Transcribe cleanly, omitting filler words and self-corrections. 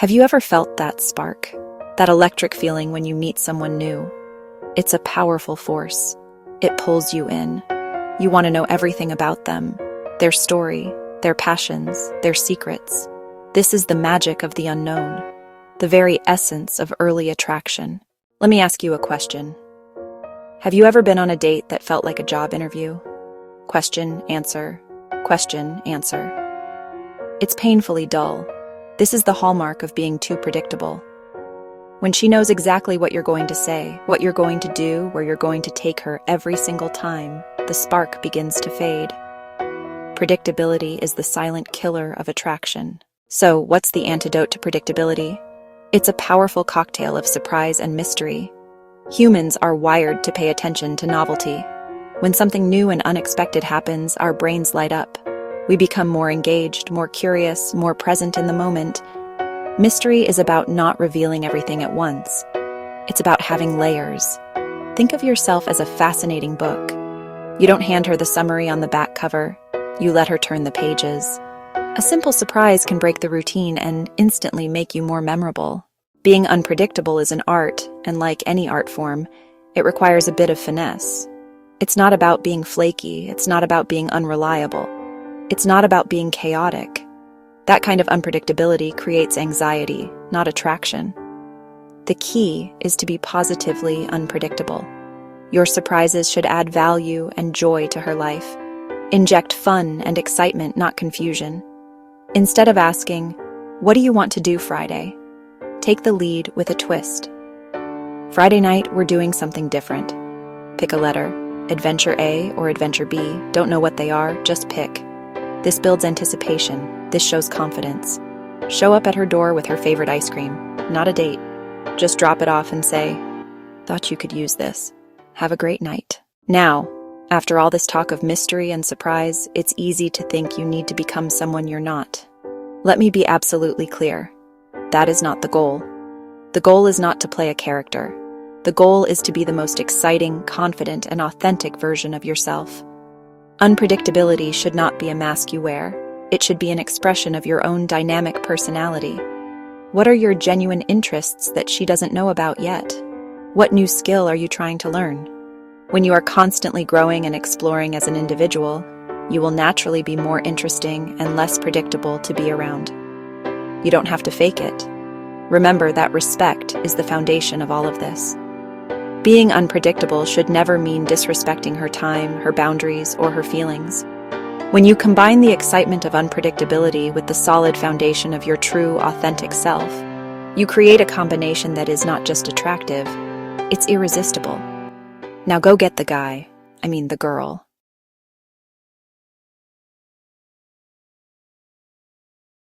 Have you ever felt that spark? That electric feeling when you meet someone new? It's a powerful force. It pulls you in. You want to know everything about them, their story, their passions, their secrets. This is the magic of the unknown, the very essence of early attraction. Let me ask you a question. Have you ever been on a date that felt like a job interview? Question, answer, question, answer. It's painfully dull. This is the hallmark of being too predictable. When she knows exactly what you're going to say, what you're going to do, where you're going to take her every single time, the spark begins to fade. Predictability is the silent killer of attraction. So, what's the antidote to predictability? It's a powerful cocktail of surprise and mystery. Humans are wired to pay attention to novelty. When something new and unexpected happens, our brains light up. We become more engaged, more curious, more present in the moment. Mystery is about not revealing everything at once. It's about having layers. Think of yourself as a fascinating book. You don't hand her the summary on the back cover. You let her turn the pages. A simple surprise can break the routine and instantly make you more memorable. Being unpredictable is an art, and like any art form, it requires a bit of finesse. It's not about being flaky. It's not about being unreliable. It's not about being chaotic. That kind of unpredictability creates anxiety, not attraction. The key is to be positively unpredictable. Your surprises should add value and joy to her life. Inject fun and excitement, not confusion. Instead of asking, "What do you want to do Friday?" take the lead with a twist. Friday night, we're doing something different. Pick a letter. Adventure A or Adventure B. Don't know what they are, just pick. This builds anticipation. This shows confidence. Show up at her door with her favorite ice cream. Not a date. Just drop it off and say, "Thought you could use this. Have a great night." Now, after all this talk of mystery and surprise, it's easy to think you need to become someone you're not. Let me be absolutely clear. That is not the goal. The goal is not to play a character. The goal is to be the most exciting, confident, and authentic version of yourself. Unpredictability should not be a mask you wear. It should be an expression of your own dynamic personality. What are your genuine interests that she doesn't know about yet? What new skill are you trying to learn? When you are constantly growing and exploring as an individual, you will naturally be more interesting and less predictable to be around. You don't have to fake it. Remember that respect is the foundation of all of this. Being unpredictable should never mean disrespecting her time, her boundaries, or her feelings. When you combine the excitement of unpredictability with the solid foundation of your true, authentic self, you create a combination that is not just attractive, it's irresistible. Now go get the guy, the girl.